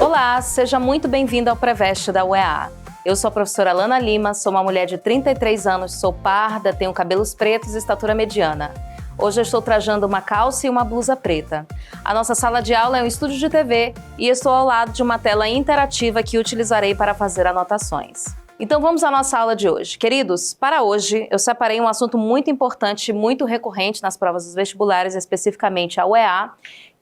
Olá, seja muito bem-vindo ao Preveste da UEA. Eu sou a professora Alana Lima, sou uma mulher de 33 anos, sou parda, tenho cabelos pretos e estatura mediana. Hoje eu estou trajando uma calça e uma blusa preta. A nossa sala de aula é um estúdio de TV e estou ao lado de uma tela interativa que utilizarei para fazer anotações. Então vamos à nossa aula de hoje. Queridos, para hoje eu separei um assunto muito importante, muito recorrente nas provas dos vestibulares, especificamente a UEA,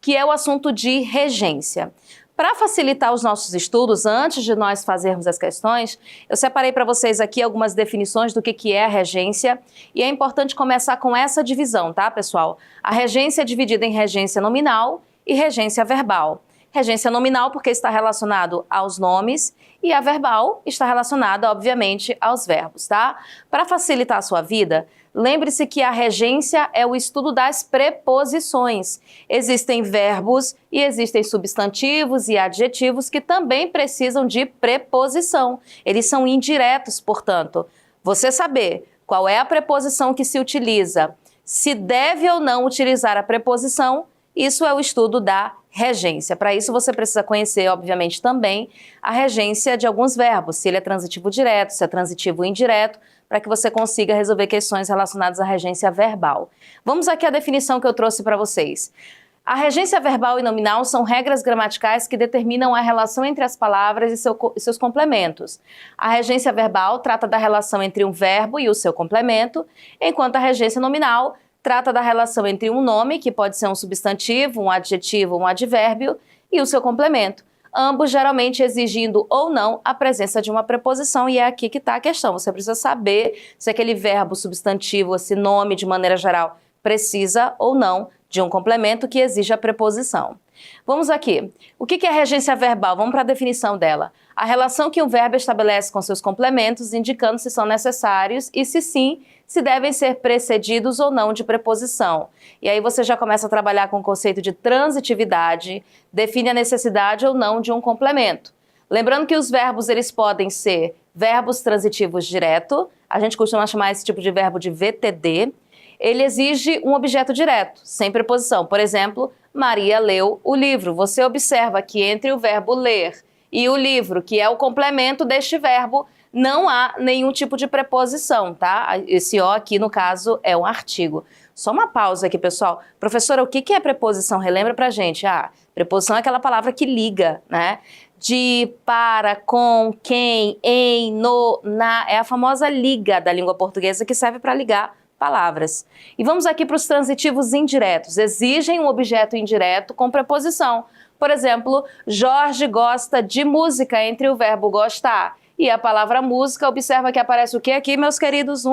que é o assunto de regência. Para facilitar os nossos estudos, antes de nós fazermos as questões, eu separei para vocês aqui algumas definições do que é a regência e é importante começar com essa divisão, tá, pessoal? A regência é dividida em regência nominal e regência verbal. Regência nominal porque está relacionado aos nomes e a verbal está relacionada, obviamente, aos verbos, tá? Para facilitar a sua vida, lembre-se que a regência é o estudo das preposições. Existem verbos e existem substantivos e adjetivos que também precisam de preposição. Eles são indiretos, portanto. Você saber qual é a preposição que se utiliza, se deve ou não utilizar a preposição, isso é o estudo da regência. Para isso você precisa conhecer, obviamente, também a regência de alguns verbos, se ele é transitivo direto, se é transitivo indireto, para que você consiga resolver questões relacionadas à regência verbal. Vamos aqui à definição que eu trouxe para vocês. A regência verbal e nominal são regras gramaticais que determinam a relação entre as palavras e seus complementos. A regência verbal trata da relação entre um verbo e o seu complemento, enquanto a regência nominal trata da relação entre um nome, que pode ser um substantivo, um adjetivo, um advérbio, e o seu complemento. Ambos geralmente exigindo ou não a presença de uma preposição, e é aqui que está a questão. Você precisa saber se aquele verbo, substantivo, esse nome de maneira geral, precisa ou não de um complemento que exija a preposição. Vamos aqui. O que é a regência verbal? Vamos para a definição dela. A relação que um verbo estabelece com seus complementos, indicando se são necessários e, se sim, se devem ser precedidos ou não de preposição. E aí você já começa a trabalhar com o conceito de transitividade, define a necessidade ou não de um complemento. Lembrando que os verbos eles podem ser verbos transitivos direto, a gente costuma chamar esse tipo de verbo de VTD. Ele exige um objeto direto, sem preposição. Por exemplo, Maria leu o livro. Você observa que entre o verbo ler e o livro, que é o complemento deste verbo, não há nenhum tipo de preposição, tá? Esse O aqui, no caso, é um artigo. Só uma pausa aqui, pessoal. Professora, o que é preposição? Relembra pra gente. Preposição é aquela palavra que liga, né? De, para, com, quem, em, no, na. É a famosa liga da língua portuguesa que serve para ligar palavras. E vamos aqui para os transitivos indiretos. Exigem um objeto indireto com preposição. Por exemplo, Jorge gosta de música entre o verbo gostar e a palavra música. Observa que aparece o que aqui, meus queridos?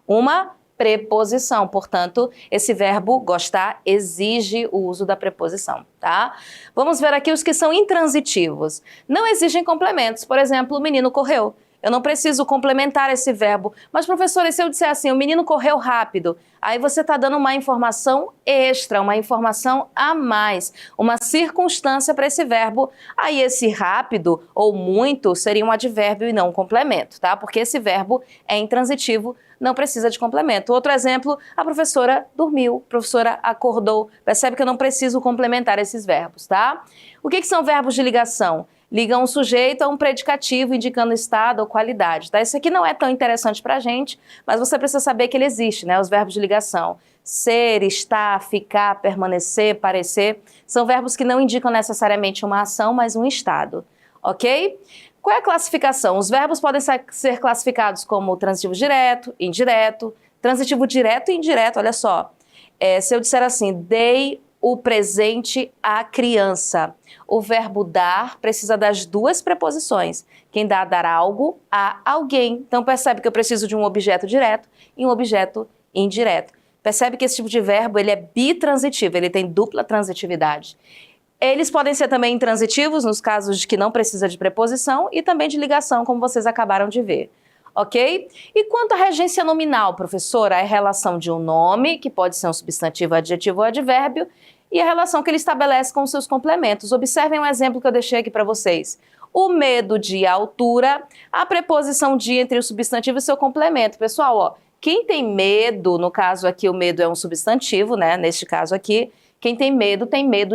Uma preposição. Portanto, esse verbo gostar exige o uso da preposição, tá? Vamos ver aqui os que são intransitivos. Não exigem complementos. Por exemplo, o menino correu. Eu não preciso complementar esse verbo. Mas, professora, e se eu disser assim, o menino correu rápido? Aí você está dando uma informação extra, uma informação a mais, uma circunstância para esse verbo. Aí esse rápido ou muito seria um advérbio e não um complemento, tá? Porque esse verbo é intransitivo, não precisa de complemento. Outro exemplo, a professora dormiu, a professora acordou. Percebe que eu não preciso complementar esses verbos, tá? O que são verbos de ligação? Ligam um sujeito a um predicativo indicando estado ou qualidade, tá? Isso aqui não é tão interessante pra gente, mas você precisa saber que ele existe, né? Os verbos de ligação. Ser, estar, ficar, permanecer, parecer, são verbos que não indicam necessariamente uma ação, mas um estado, ok? Qual é a classificação? Os verbos podem ser classificados como transitivo direto, indireto, transitivo direto e indireto, olha só. Se eu disser assim, dei o presente à criança. O verbo dar precisa das duas preposições. Quem dá, dar algo a alguém. Então percebe que eu preciso de um objeto direto e um objeto indireto. Percebe que esse tipo de verbo ele é bitransitivo, ele tem dupla transitividade. Eles podem ser também intransitivos nos casos de que não precisa de preposição e também de ligação, como vocês acabaram de ver. Ok? E quanto à regência nominal, professora, é a relação de um nome, que pode ser um substantivo, adjetivo ou advérbio, e a relação que ele estabelece com os seus complementos. Observem um exemplo que eu deixei aqui para vocês. O medo de altura, a preposição de entre o substantivo e seu complemento. Pessoal, ó, quem tem medo, no caso aqui o medo é um substantivo, né? Neste caso aqui, quem tem medo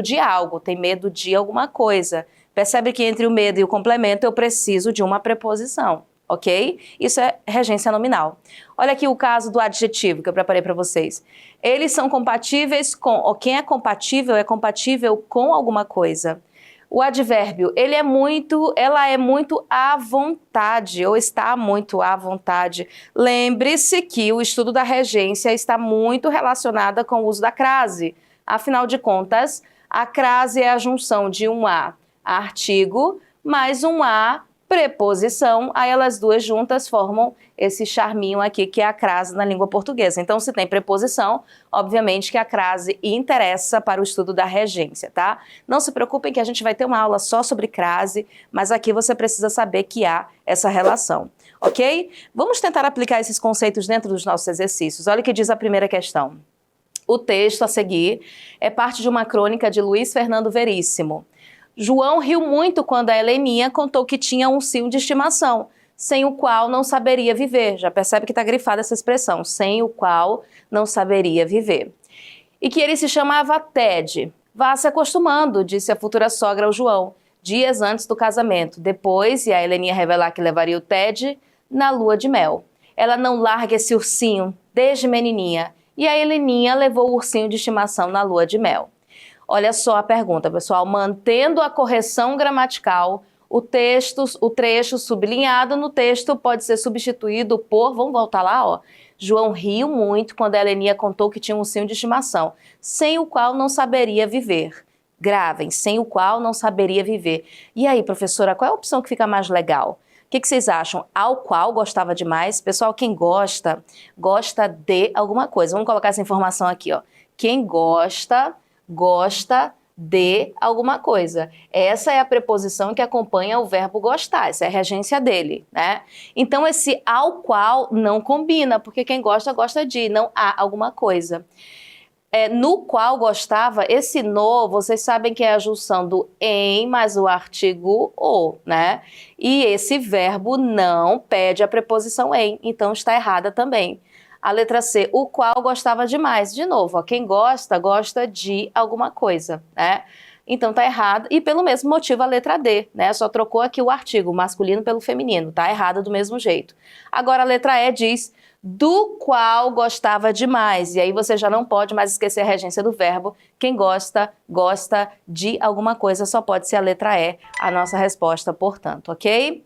de algo, tem medo de alguma coisa. Percebe que entre o medo e o complemento eu preciso de uma preposição, ok? Isso é regência nominal. Olha aqui o caso do adjetivo que eu preparei para vocês. Eles são compatíveis com, ou quem é compatível com alguma coisa. O advérbio, ela é muito à vontade, ou está muito à vontade. Lembre-se que o estudo da regência está muito relacionada com o uso da crase. Afinal de contas, a crase é a junção de um a artigo mais um a preposição, aí elas duas juntas formam esse charminho aqui que é a crase na língua portuguesa. Então, se tem preposição, obviamente que a crase interessa para o estudo da regência, tá? Não se preocupem que a gente vai ter uma aula só sobre crase, mas aqui você precisa saber que há essa relação, ok? Vamos tentar aplicar esses conceitos dentro dos nossos exercícios. Olha o que diz a primeira questão. O texto a seguir é parte de uma crônica de Luiz Fernando Veríssimo. João riu muito quando a Heleninha contou que tinha um ursinho de estimação, sem o qual não saberia viver. Já percebe que está grifada essa expressão, sem o qual não saberia viver. E que ele se chamava Ted. Vá se acostumando, disse a futura sogra ao João, dias antes do casamento. Depois, e a Heleninha revelar que levaria o Ted na lua de mel. Ela não larga esse ursinho desde menininha. E a Heleninha levou o ursinho de estimação na lua de mel. Olha só a pergunta, pessoal. Mantendo a correção gramatical, o trecho sublinhado no texto pode ser substituído por, vamos voltar lá, ó. João riu muito quando a Heleninha contou que tinha um ursinho de estimação, sem o qual não saberia viver. Gravem, sem o qual não saberia viver. E aí, professora, qual é a opção que fica mais legal? O que vocês acham? Ao qual gostava demais? Pessoal, quem gosta, gosta de alguma coisa. Vamos colocar essa informação aqui, ó. Quem gosta de alguma coisa. Essa é a preposição que acompanha o verbo gostar, essa é a regência dele, né? Então esse ao qual não combina, porque quem gosta, gosta de, não há alguma coisa. No qual gostava, esse no, vocês sabem que é a junção do em mais o artigo o, né? E esse verbo não pede a preposição em, então está errada também. A letra C, o qual gostava demais. De novo, ó, quem gosta, gosta de alguma coisa, né? Então tá errado. E pelo mesmo motivo a letra D, né? Só trocou aqui o artigo masculino pelo feminino. Tá errada do mesmo jeito. Agora a letra E diz do qual gostava demais. E aí você já não pode mais esquecer a regência do verbo. Quem gosta, gosta de alguma coisa. Só pode ser a letra E, a nossa resposta, portanto, ok?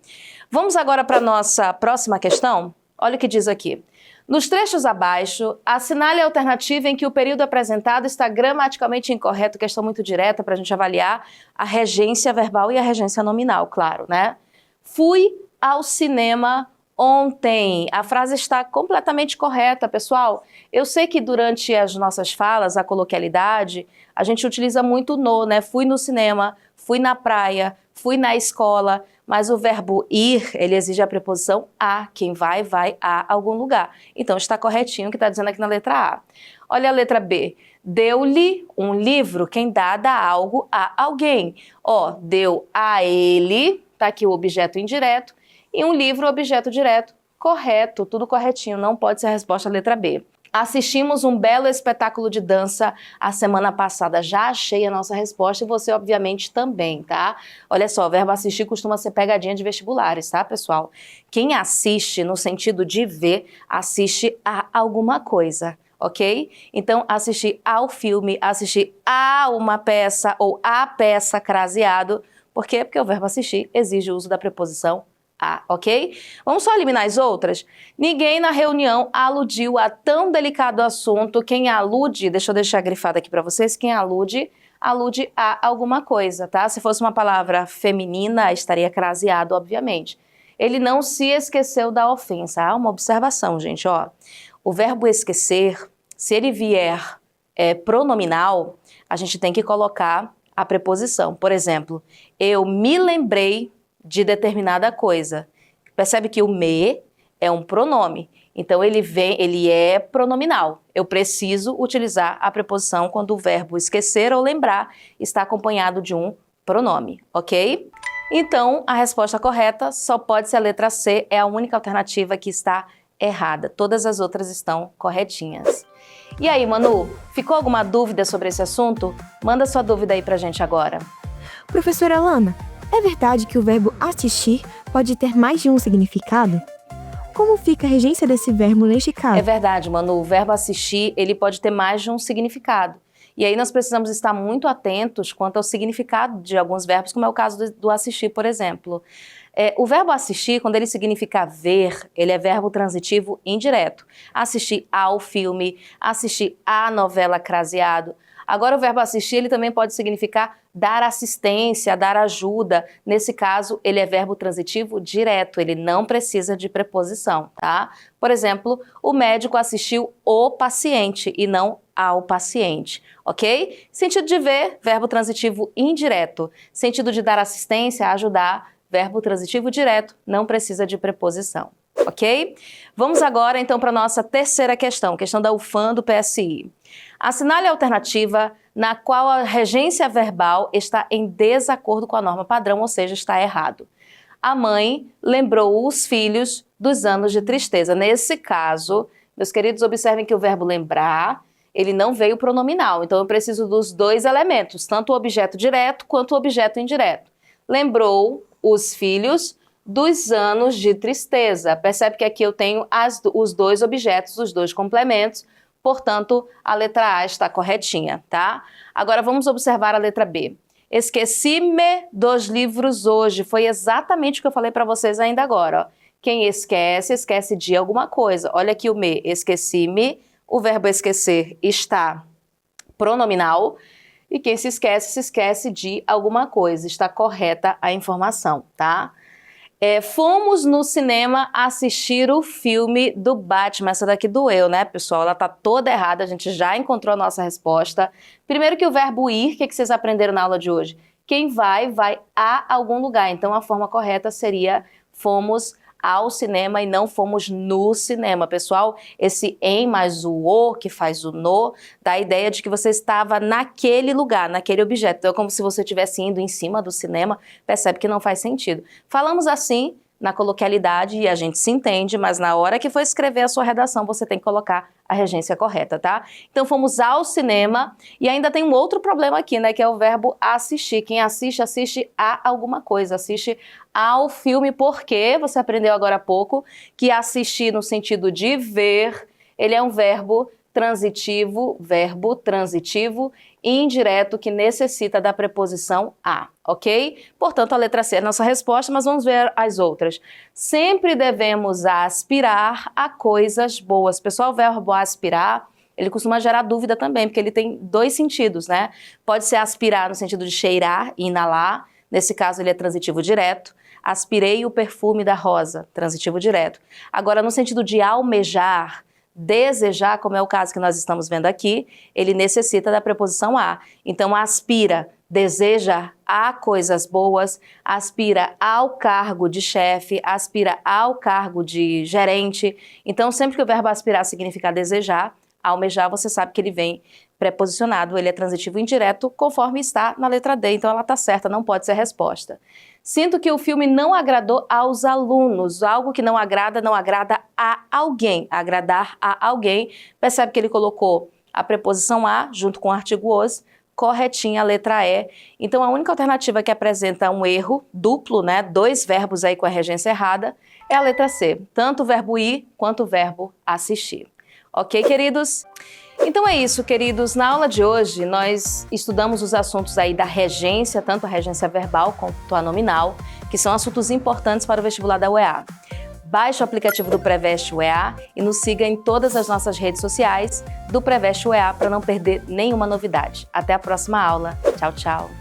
Vamos agora para a nossa próxima questão? Olha o que diz aqui. Nos trechos abaixo, assinale a alternativa em que o período apresentado está gramaticalmente incorreto, questão muito direta para a gente avaliar a regência verbal e a regência nominal, claro, né? Fui ao cinema ontem. A frase está completamente correta, pessoal. Eu sei que durante as nossas falas, a coloquialidade, a gente utiliza muito no, né? Fui no cinema, fui na praia, fui na escola, mas o verbo ir, ele exige a preposição a. Quem vai, vai a algum lugar. Então está corretinho o que está dizendo aqui na letra A. Olha a letra B. Deu-lhe um livro, quem dá algo a alguém. Ó, deu a ele, tá aqui o objeto indireto, e um livro, objeto direto, correto, tudo corretinho, não pode ser a resposta a letra B. Assistimos um belo espetáculo de dança a semana passada. Já achei a nossa resposta e você, obviamente, também, tá? Olha só, o verbo assistir costuma ser pegadinha de vestibulares, tá, pessoal? Quem assiste, no sentido de ver, assiste a alguma coisa, ok? Então, assistir ao filme, assistir a uma peça ou a peça craseado. Por quê? Porque o verbo assistir exige o uso da preposição a, ok? Vamos só eliminar as outras? Ninguém na reunião aludiu a tão delicado assunto. Quem alude, deixa eu deixar grifado aqui para vocês, quem alude, alude a alguma coisa, tá? Se fosse uma palavra feminina, estaria craseado, obviamente. Ele não se esqueceu da ofensa. Há uma observação, gente, ó. O verbo esquecer, se ele vier pronominal, a gente tem que colocar a preposição. Por exemplo, eu me lembrei de determinada coisa. Percebe que o me é um pronome, então ele é pronominal. Eu preciso utilizar a preposição quando o verbo esquecer ou lembrar está acompanhado de um pronome, ok? Então, a resposta correta só pode ser a letra C, é a única alternativa que está errada. Todas as outras estão corretinhas. E aí, Manu, ficou alguma dúvida sobre esse assunto? Manda sua dúvida aí pra gente agora. Professora Alana, É verdade que o verbo assistir pode ter mais de um significado? Como fica a regência desse verbo neste caso? É verdade, Manu. O verbo assistir, ele pode ter mais de um significado. E aí nós precisamos estar muito atentos quanto ao significado de alguns verbos, como é o caso do assistir, por exemplo. O verbo assistir, quando ele significa ver, ele é verbo transitivo indireto. Assistir ao filme, assistir à novela craseado. Agora, o verbo assistir, ele também pode significar dar assistência, dar ajuda. Nesse caso, ele é verbo transitivo direto, ele não precisa de preposição, tá? Por exemplo, o médico assistiu o paciente e não ao paciente, ok? Sentido de ver, verbo transitivo indireto. Sentido de dar assistência, ajudar, verbo transitivo direto, não precisa de preposição, ok? Vamos agora, então, para a nossa terceira questão da UFAM do PSI. Assinale a alternativa na qual a regência verbal está em desacordo com a norma padrão, ou seja, está errado. A mãe lembrou os filhos dos anos de tristeza. Nesse caso, meus queridos, observem que o verbo lembrar, ele não veio pronominal, então eu preciso dos dois elementos, tanto o objeto direto quanto o objeto indireto. Lembrou os filhos dos anos de tristeza. Percebe que aqui eu tenho os dois objetos, os dois complementos, portanto, a letra A está corretinha, tá? Agora vamos observar a letra B. Esqueci-me dos livros hoje. Foi exatamente o que eu falei para vocês ainda agora, ó. Quem esquece, esquece de alguma coisa. Olha aqui o me, esqueci-me. O verbo esquecer está pronominal. E quem se esquece de alguma coisa. Está correta a informação, tá? Fomos no cinema assistir o filme do Batman. Essa daqui doeu, né, pessoal? Ela tá toda errada, a gente já encontrou a nossa resposta. Primeiro que o verbo ir, o que vocês aprenderam na aula de hoje? Quem vai a algum lugar. Então, a forma correta seria fomos ao cinema e não fomos no cinema. Pessoal, esse em mais o o, que faz o no, dá a ideia de que você estava naquele lugar, naquele objeto. Então, é como se você estivesse indo em cima do cinema, percebe que não faz sentido. Falamos assim na coloquialidade e a gente se entende, mas na hora que for escrever a sua redação, você tem que colocar a regência correta, tá? Então, fomos ao cinema e ainda tem um outro problema aqui, né, que é o verbo assistir. Quem assiste, assiste a alguma coisa, assiste ao filme, porque você aprendeu agora há pouco que assistir no sentido de ver, ele é um verbo transitivo indireto que necessita da preposição a, ok? Portanto, a letra C é a nossa resposta, mas vamos ver as outras. Sempre devemos aspirar a coisas boas. Pessoal, o verbo aspirar, ele costuma gerar dúvida também, porque ele tem dois sentidos, né? Pode ser aspirar no sentido de cheirar e inalar, nesse caso ele é transitivo direto. Aspirei o perfume da rosa, transitivo direto. Agora, no sentido de almejar, desejar, como é o caso que nós estamos vendo aqui, ele necessita da preposição a. Então, aspira, deseja a coisas boas, aspira ao cargo de chefe, aspira ao cargo de gerente. Então, sempre que o verbo aspirar significa desejar, almejar, você sabe que ele vem preposicionado, ele é transitivo indireto, conforme está na letra D. Então, ela está certa, não pode ser resposta. Sinto que o filme não agradou aos alunos. Algo que não agrada a alguém. Agradar a alguém. Percebe que ele colocou a preposição a junto com o artigo os, corretinha a letra E. Então, a única alternativa que apresenta um erro duplo, né, dois verbos aí com a regência errada, é a letra C. Tanto o verbo ir quanto o verbo assistir. Ok, queridos? Então é isso, queridos. Na aula de hoje, nós estudamos os assuntos aí da regência, tanto a regência verbal quanto a nominal, que são assuntos importantes para o vestibular da UEA. Baixe o aplicativo do Preveste UEA e nos siga em todas as nossas redes sociais do Preveste UEA para não perder nenhuma novidade. Até a próxima aula. Tchau, tchau.